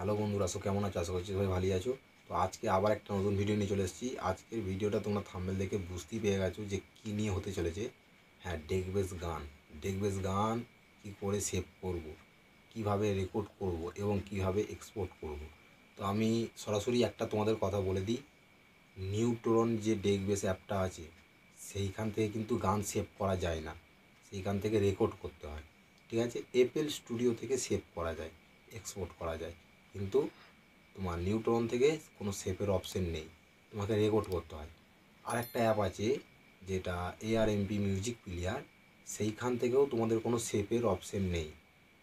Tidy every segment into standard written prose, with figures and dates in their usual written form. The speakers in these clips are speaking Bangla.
হ্যালো বন্ধুরা, কেমন আছো? আশা করছি সবাই ভালোই আছো। তো আজকে আবার একটা নতুন ভিডিও নিয়ে চলে এসেছি। আজকের ভিডিওটা তোমরা থাম্বনেল দেখে বুঝতেই পেরে গেছো যে কী নিয়ে হতে চলেছে। হ্যাঁ, ডেক বেস গান কী করে সেভ করব, কিভাবে রেকর্ড করব এবং কিভাবে এক্সপোর্ট করব। তো আমি সরাসরি একটা তোমাদের কথা বলে দিই। নিউট্রন যে ডেক বেস অ্যাপটা আছে, সেইখান থেকে কিন্তু গান সেভ করা যায় না, সেইখান থেকে রেকর্ড করতে হয়। ঠিক আছে, এপেল স্টুডিও থেকে সেভ করা যায়, এক্সপোর্ট করা যায়, কিন্তু তোমার নিউট্রন থেকে কোনো সেভের অপশন নেই, তোমাকে রেকর্ড করতে হয়। আর একটা অ্যাপ আছে যেটা ARMP মিউজিক প্লেয়ার, সেইখান থেকেও তোমাদের কোনো সেভের অপশন নেই।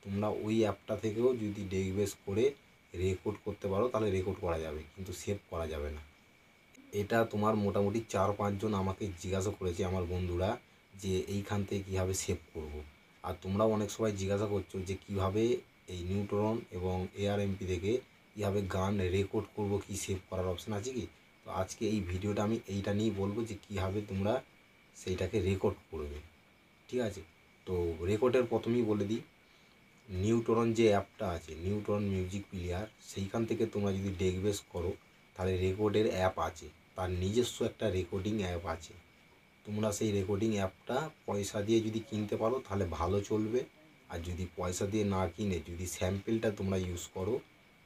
তোমরা ওই অ্যাপটা থেকেও যদি ডেকবেস করে রেকর্ড করতে পারো তাহলে রেকর্ড করা যাবে, কিন্তু সেভ করা যাবে না। এটা তোমার মোটামুটি 4-5 জন আমাকে জিজ্ঞাসা করেছে আমার বন্ধুরা, যে এইখান থেকে কীভাবে সেভ করব। আর তোমরাও অনেক সবাই জিজ্ঞাসা করছো যে কীভাবে এই নিউট্রন এবং ARMP থেকে কীভাবে গান রেকর্ড করব, কি সেভ করার অপশান আছে কি। তো আজকে এই ভিডিওটা আমি এইটা নিয়েই বলবো যে কীভাবে তোমরা সেইটাকে রেকর্ড করবে। ঠিক আছে, তো রেকর্ডের প্রথমেই বলে দিই, নিউট্রন যে অ্যাপটা আছে, নিউট্রন মিউজিক প্লেয়ার, সেইখান থেকে তোমরা যদি ডেকবেস করো তাহলে রেকর্ডের অ্যাপ আছে, তার নিজস্ব একটা রেকর্ডিং অ্যাপ আছে। তোমরা সেই রেকর্ডিং অ্যাপটা পয়সা দিয়ে যদি কিনতে পারো তাহলে ভালো চলবে। আর যদি পয়সা দিয়ে না কিনে যদি স্যাম্পেলটা তোমরা ইউজ করো,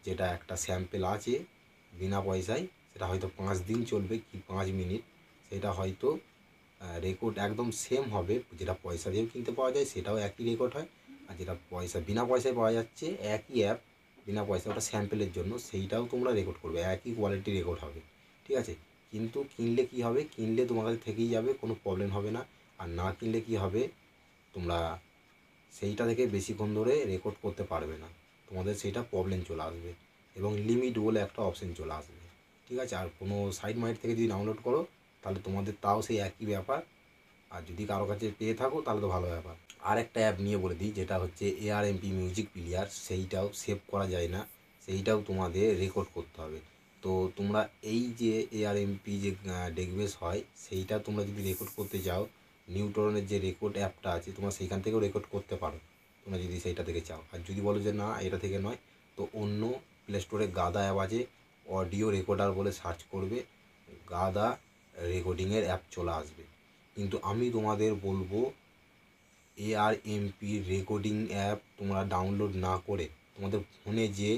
যেটা একটা স্যাম্পেল আছে বিনা পয়সায়, সেটা হয়তো 5 দিন চলবে কি 5 মিনিট, সেটা হয়তো রেকর্ড একদম সেম হবে। যেটা পয়সা দিয়েও কিনতে পাওয়া যায় সেটাও একই রেকর্ড হয়, আর যেটা বিনা পয়সায় পাওয়া যাচ্ছে একই অ্যাপ, বিনা পয়সা, ওটা স্যাম্পেলের জন্য, সেইটাও তোমরা রেকর্ড করবে, একই কোয়ালিটি রেকর্ড হবে। ঠিক আছে, কিন্তু কিনলে কি হবে, কিনলে তোমার কাছে থেকেই যাবে, কোনো প্রবলেম হবে না। আর না কিনলে কি হবে, তোমরা সেইটা থেকে বেশিক্ষণ ধরে রেকর্ড করতে পারবে না, তোমাদের সেইটা প্রবলেম চলে আসবে এবং লিমিট বলে একটা অপশন চলে আসবে। ঠিক আছে, আর কোনো সাইট মাইট থেকে যদি ডাউনলোড করো তাহলে তোমাদের তাও সেই একই ব্যাপার। আর যদি কারো কাছে পেয়ে থাকো তাহলে তো ভালো ব্যাপার। আর একটা অ্যাপ নিয়ে বলে দিই, যেটা হচ্ছে ARMP মিউজিক প্লেয়ার, সেইটাও সেভ করা যায় না, সেইটাও তোমাদের রেকর্ড করতে হবে। তো তোমরা এই যে ARMP যে ডেকবেস হয়, সেইটা তোমরা যদি রেকর্ড করতে চাও, নিউট্রনের যে রেকর্ড অ্যাপটা আছে তোমরা সেইখান থেকেও রেকর্ড করতে পারো, তোমরা যদি সেইটা থেকে চাও। আর যদি বলো যে না এটা থেকে নয়, তো অন্য প্লে স্টোরে গাদা অ্যাপ আছে, অডিও রেকর্ডার বলে সার্চ করবে, গাদা রেকর্ডিংয়ের অ্যাপ চলে আসবে। কিন্তু আমি তোমাদের বলবো, ARMP রেকর্ডিং অ্যাপ তোমরা ডাউনলোড না করে তোমাদের ফোনে যে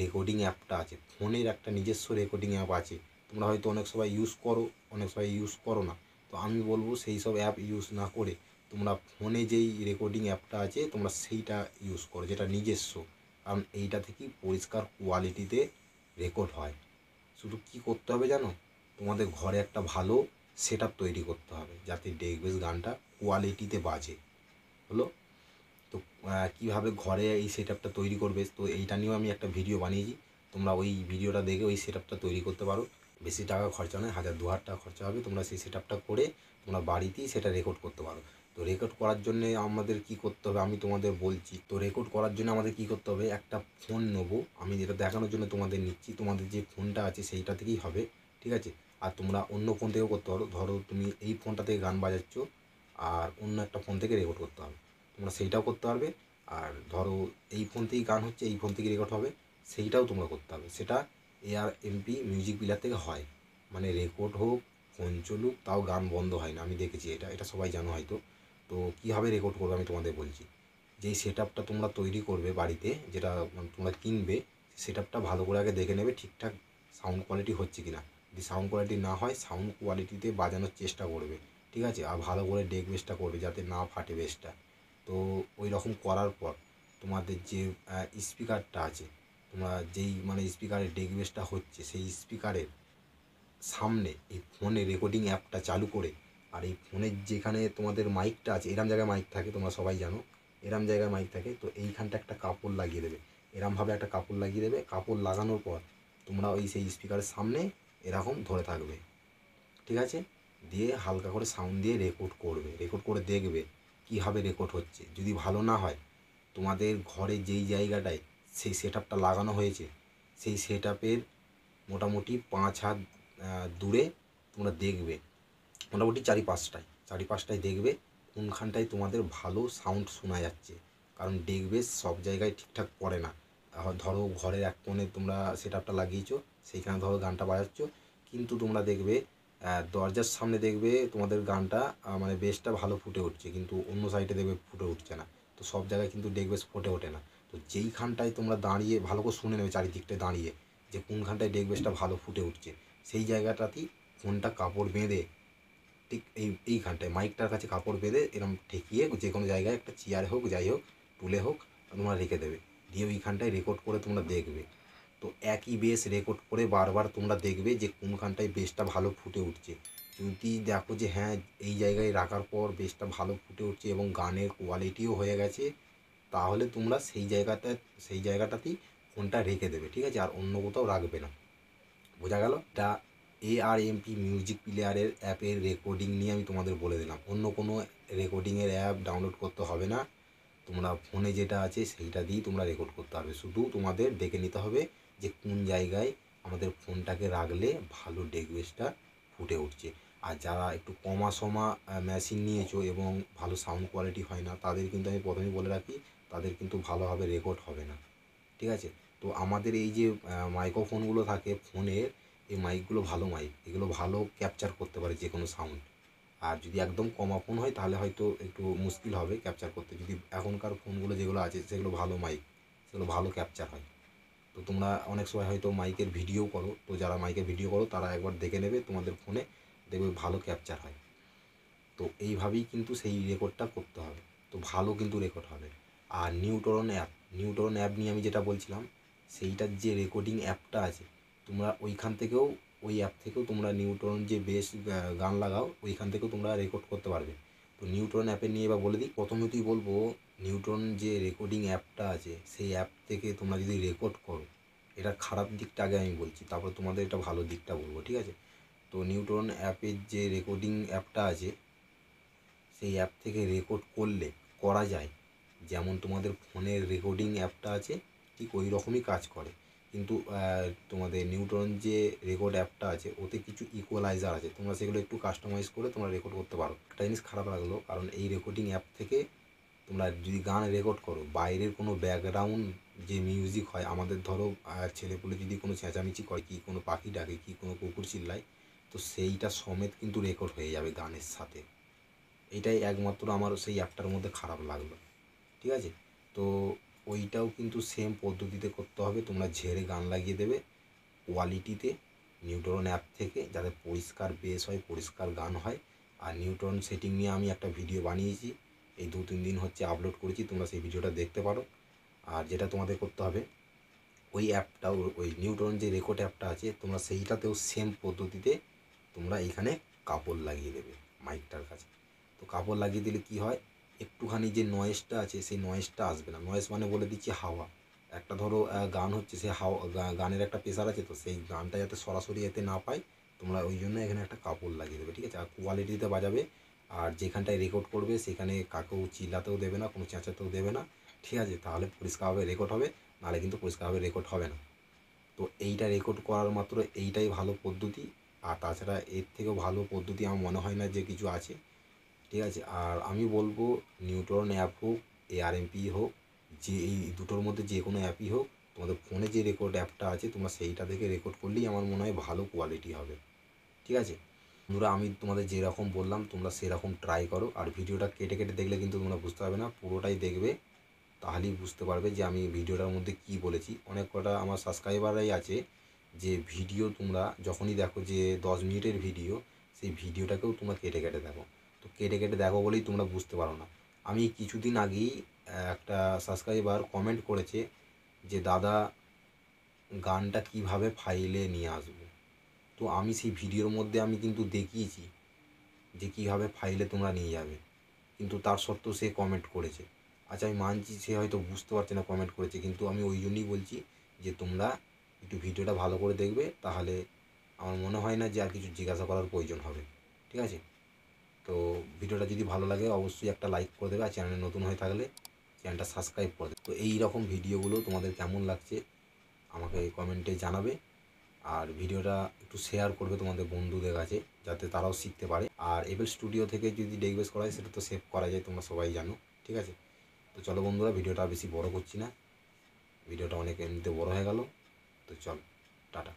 রেকর্ডিং অ্যাপটা আছে, ফোনের একটা নিজস্ব রেকর্ডিং অ্যাপ আছে, তোমরা হয়তো অনেক সবাই ইউজ করো, অনেক সবাই ইউজ করো না। তো আমি বলবো সেই সব অ্যাপ ইউজ না করে তোমরা ফোনে যেই রেকর্ডিং অ্যাপটা আছে তোমরা সেইটা ইউজ করো, যেটা নিজস্ব। কারণ এইটা থেকেই পরিষ্কার কোয়ালিটিতে রেকর্ড হয়। শুধু কী করতে হবে জানো, তোমাদের ঘরে একটা ভালো সেট আপ তৈরি করতে হবে যাতে ডেকবেস গানটা কোয়ালিটিতে বাজে। হলো, তো কীভাবে ঘরে এই সেট আপটা তৈরি করবে, তো এইটা নিয়েও আমি একটা ভিডিও বানিয়েছি, তোমরা ওই ভিডিওটা দেখে ওই সেট আপটা তৈরি করতে পারো। বেশি টাকা খরচা নয়, 1000-2000 টাকা খরচা হবে, তোমরা সেই সেট আপটা করে তোমরা বাড়িতেই সেটা রেকর্ড করতে পারো। তো রেকর্ড করার জন্যে আমাদের কী করতে হবে আমি তোমাদের বলছি। তো রেকর্ড করার জন্য আমাদের কী করতে হবে, একটা ফোন নেবো, আমি যেটা দেখানোর জন্য তোমাদের নিচ্ছি, তোমাদের যে ফোনটা আছে সেইটা থেকেই হবে। ঠিক আছে, আর তোমরা অন্য ফোন থেকেও করতে পারো, ধরো তুমি এই ফোনটা থেকে গান বাজাচ্ছ আর অন্য একটা ফোন থেকে রেকর্ড করতে হবে, তোমরা সেইটাও করতে পারবে। আর ধরো এই ফোন থেকেই গান হচ্ছে, এই ফোন থেকে রেকর্ড হবে, সেইটাও তোমরা করতে হবে। সেটা ARMP মিউজিক প্লেয়ার থেকে হয়, মানে রেকর্ড হোক ফোন চলুক তাও গান বন্ধ হয় না, আমি দেখেছি, এটা এটা সবাই জানো হয়তো। তো কীভাবে রেকর্ড করবে আমি তোমাদের বলছি। যেই সেট আপটা তোমরা তৈরি করবে বাড়িতে, যেটা তোমরা কিনবে, সেট আপটা ভালো করে আগে দেখে নেবে ঠিকঠাক সাউন্ড কোয়ালিটি হচ্ছে কি না। যদি সাউন্ড কোয়ালিটি না হয়, সাউন্ড কোয়ালিটিতে বাজানোর চেষ্টা করবে। ঠিক আছে, আর ভালো করে ডেক বেসটা করবে যাতে না ফাটে বেসটা। তো ওই রকম করার পর তোমাদের যে স্পিকারটা আছে, তোমরা যেই মানে স্পিকারের ডেক বেসটা হচ্ছে, সেই স্পিকারের সামনে এই ফোনে রেকর্ডিং অ্যাপটা চালু করে, আর এই ফোনের যেখানে তোমাদের মাইকটা আছে, এরম জায়গায় মাইক থাকে, তোমরা সবাই জানো এরম জায়গায় মাইক থাকে, তো এইখানটা একটা কাপড় লাগিয়ে দেবে, এরমভাবে একটা কাপড় লাগিয়ে দেবে। কাপড় লাগানোর পর তোমরা ওই সেই স্পিকারের সামনে এরকম ধরে থাকবে। ঠিক আছে, দিয়ে হালকা করে সাউন্ড দিয়ে রেকর্ড করবে, রেকর্ড করে দেখবে কীভাবে রেকর্ড হচ্ছে। যদি ভালো না হয়, তোমাদের ঘরে যেই জায়গাটায় সেই সেট আপটা লাগানো হয়েছে, সেই সেট আপের মোটামুটি 5 হাত দূরে তোমরা দেখবে, মোটামুটি চারি পাঁচটায় দেখবে কোনখানটায় তোমাদের ভালো সাউন্ড শোনা যাচ্ছে। কারণ ডেক বেস সব জায়গায় ঠিকঠাক পড়ে না, ধরো ঘরের এক কোণে তোমরা সেট আপটা লাগিয়েছো, সেইখানে ধরো গানটা বাজাচ্ছ, কিন্তু তোমরা দেখবে দরজার সামনে দেখবে তোমাদের গানটা মানে বেসটা ভালো ফুটে উঠছে, কিন্তু অন্য সাইডে দেখবে ফুটে উঠছে না। তো সব জায়গায় কিন্তু ডেক বেস ফুটে ওঠে না। তো যেইখানটায় তোমরা দাঁড়িয়ে ভালো করে শুনে নেবে চারিদিকটায় দাঁড়িয়ে যে কোনখানটায় ডেক বেসটা ভালো ফুটে উঠছে, সেই জায়গাটাতেই ফোনটা কাপড় বেঁধে ঠিক এইখানটায় মাইকটার কাছে কাপড় বেঁধে এরকম ঠেকিয়ে যে কোনো জায়গায় একটা চেয়ার হোক যাই হোক তুলে হোক তোমরা রেখে দেবে, দিয়ে ওইখানটায় রেকর্ড করে তোমরা দেখবে। তো একই বেস রেকর্ড করে বারবার তোমরা দেখবে যে কোনখানটায় বেসটা ভালো ফুটে উঠছে। যদি দেখো যে হ্যাঁ এই জায়গায় রাখার পর বেসটা ভালো ফুটে উঠছে এবং গানের কোয়ালিটিও হয়ে গেছে, তাহলে তোমরা সেই জায়গাটাতেই ফোনটা রেখে দেবে, ঠিক আছে, আর অন্য কোথাও রাখবে না। বোঝা গেল? এটা ARMP মিউজিক প্লেয়ারের অ্যাপের রেকর্ডিং নিয়ে আমি তোমাদের বলে দিলাম। অন্য কোনো রেকর্ডিংয়ের অ্যাপ ডাউনলোড করতে হবে না, তোমরা ফোনে যেটা আছে সেইটা দিয়েই তোমরা রেকর্ড করতে পারবে। শুধু তোমাদের দেখে নিতে হবে যে কোন জায়গায় আমাদের ফোনটাকে রাখলে ভালো ডেক বেসটা ফুটে উঠছে। আর যারা একটু কমা সমা মেশিন নিয়েছো এবং ভালো সাউন্ড কোয়ালিটি হয় না, তাদের কিন্তু আমি প্রথমেই বলে রাখি তাদের কিন্তু ভালোভাবে রেকর্ড হবে না, ঠিক আছে। তো আমাদের এই যে মাইক্রোফোনগুলো থাকে ফোনের, এই মাইকগুলো ভালো মাইক, এগুলো ভালো ক্যাপচার করতে পারে যে কোনো সাউন্ড। আর যদি একদম কমা ফোন হয় তাহলে হয়তো একটু মুশকিল হবে ক্যাপচার করতে। যদি এখনকার ফোনগুলো যেগুলো আছে সেগুলো ভালো মাইক, সেগুলো ভালো ক্যাপচার হয়। তো তোমরা অনেক সময় হয়তো মাইকের ভিডিও করো, তো যারা মাইকের ভিডিও করো তারা একবার দেখে নেবে তোমাদের ফোনে, দেখবে ভালো ক্যাপচার হয়। তো এইভাবেই কিন্তু সেই রেকর্ডটা করতে হবে, তো ভালো কিন্তু রেকর্ড হবে। আর নিউটরন অ্যাপ নিয়ে আমি যেটা বলছিলাম, সেইটার যে রেকর্ডিং অ্যাপটা আছে তোমরা ওই অ্যাপ থেকেও তোমরা নিউটরন যে বেস গান লাগাও ওইখান থেকেও তোমরা রেকর্ড করতে পারবে। তো নিউটরন অ্যাপের নিয়ে এবার বলে দিই। প্রথমেতেই বলবো নিউটরন যে রেকর্ডিং অ্যাপটা আছে সেই অ্যাপ থেকে তোমরা যদি রেকর্ড করো, এটার খারাপ দিকটা আগে আমি বলছি, তারপর তোমাদের এটা ভালো দিকটা বলবো, ঠিক আছে। তো নিউটরন অ্যাপের যে রেকর্ডিং অ্যাপটা আছে সেই অ্যাপ থেকে রেকর্ড করা যায় যেমন তোমাদের ফোনের রেকর্ডিং অ্যাপটা আছে ঠিক ওই রকমই কাজ করে, কিন্তু তোমাদের নিউটরন যে রেকর্ড অ্যাপটা আছে ওতে কিছু ইকুয়ালাইজার আছে, তোমরা সেগুলো একটু কাস্টমাইজ করে তোমরা রেকর্ড করতে পারো। একটা জিনিস খারাপ লাগলো, কারণ এই রেকর্ডিং অ্যাপ থেকে তোমরা যদি গান রেকর্ড করো বাইরের কোনো ব্যাকগ্রাউন্ড যে মিউজিক হয়, আমাদের ধরো ছেলেপুলে যদি কোনো চেঁচামেচি করে, কি কোনো পাখি ডাকে, কি কোনো কুকুর চিল্লায়, তো সেইটা সমেত কিন্তু রেকর্ড হয়ে যাবে গানের সাথে। এইটাই একমাত্র আমার সেই অ্যাপটার মধ্যে খারাপ লাগলো, ঠিক আছে। তো ওইটাও কিন্তু সেম পদ্ধতিতে করতে হবে, তোমরা ঝেড়ে গান লাগিয়ে দেবে কোয়ালিটিতে নিউটরন অ্যাপ থেকে, যাতে পরিষ্কার বেস হয়, পরিষ্কার গান হয়। আর নিউটরন সেটিং নিয়ে আমি একটা ভিডিও বানিয়েছি, এই 2-3 দিন হচ্ছে আপলোড করেছি, তোমরা সেই ভিডিওটা দেখতে পারো। আর যেটা তোমাদের করতে হবে ওই অ্যাপটাও, ওই নিউটরন যে রেকর্ড অ্যাপটা আছে তোমরা সেইটাতেও সেম পদ্ধতিতে তোমরা এইখানে কাপড় লাগিয়ে দেবে মাইকটার কাছে। তো কাপড় লাগিয়ে দিলে কি হয়, একটুখানি যে নয়েজটা আছে সেই নয়েজটা আসবে না। নয়েজ মানে বলে দিচ্ছি হাওয়া, একটা ধরো গান হচ্ছে, সেই গানের একটা প্রেশার আছে, তো সেই গানটা যাতে সরাসরি এতে না পায় তোমরা ওই জন্য এখানে একটা কাপড় লাগিয়ে দেবে, ঠিক আছে। আর কোয়ালিটিতে বাজাবে, আর যেখানটায় রেকর্ড করবে সেখানে কাকেও চিল্লাতেও দেবে না, কোনো চেঁচাতেও দেবে না, ঠিক আছে, তাহলে পরিষ্কারভাবে রেকর্ড হবে, নাহলে কিন্তু পরিষ্কারভাবে রেকর্ড হবে না। তো এইটা রেকর্ড করার মাত্র এইটাই ভালো পদ্ধতি, আর তাছাড়া এর থেকেও ভালো পদ্ধতি আমার মনে হয় না যে কিছু আছে, ঠিক আছে। আর আমি বলবো নিউটরন অ্যাপ হোক, ARMP হোক, যে এই দুটোর মধ্যে যে কোনো অ্যাপই হোক, তোমাদের ফোনে যে রেকর্ড অ্যাপটা আছে তোমরা সেইটা থেকে রেকর্ড করলেই আমার মনে হয় ভালো কোয়ালিটি হবে, ঠিক আছে। বন্ধুরা আমি তোমাদের যেরকম বললাম তোমরা সেরকম ট্রাই করো, আর ভিডিওটা কেটে কেটে দেখলে কিন্তু তোমরা বুঝতে পারবে না, পুরোটাই দেখবে, তাহলেই বুঝতে পারবে যে আমি ভিডিওটার মধ্যে কী বলেছি। অনেক কটা আমার সাবস্ক্রাইবাররাই আছে যে ভিডিও তোমরা যখনই দেখো যে 10 মিনিটের ভিডিও, সেই ভিডিওটাকেও তোমরা কেটে কেটে দেখো। তো কেটে কেটে দেখো বলেই তোমরা বুঝতে পারো না। আমি কিছুদিন আগেই একটা সাবস্ক্রাইবার কমেন্ট করেছে যে দাদা গানটা কিভাবে ফাইলে নিয়ে আসবো। তো আমি সেই ভিডিওর মধ্যে আমি কিন্তু দেখিয়েছি যে কীভাবে ফাইলে তোমরা নিয়ে যাবে, কিন্তু তার সত্ত্বেও সে কমেন্ট করেছে। আচ্ছা আমি মানছি সে হয়তো বুঝতে পারছে না কমেন্ট করেছে, কিন্তু আমি ওই জন্যই বলছি যে তোমরা একটু ভিডিওটা ভালো করে দেখবে, তাহলে আমার মনে হয় না যে আর কিছু জিজ্ঞাসা করার প্রয়োজন হবে, ঠিক আছে। তো ভিডিওটা যদি ভালো লাগে অবশ্যই একটা লাইক করে দেবে, আর চ্যানেলে নতুন হয়ে থাকলে চ্যানেলটা সাবস্ক্রাইব করে দেবে। তো এই রকম ভিডিওগুলো তোমাদের কেমন লাগছে আমাকে কমেন্টে জানাবে, আর ভিডিওটা একটু শেয়ার করবে তোমাদের বন্ধুদের কাছে যাতে তারাও শিখতে পারে। আর এফএল স্টুডিও থেকে যদি ডেক বেস করা হয় সেটা তো সেভ করা যায়, তোমরা সবাই জানো, ঠিক আছে। তো চলো বন্ধুরা ভিডিওটা বেশি বড় করছি না, ভিডিওটা অনেক এমনিতে বড় হয়ে গেল, তো চল টাটা।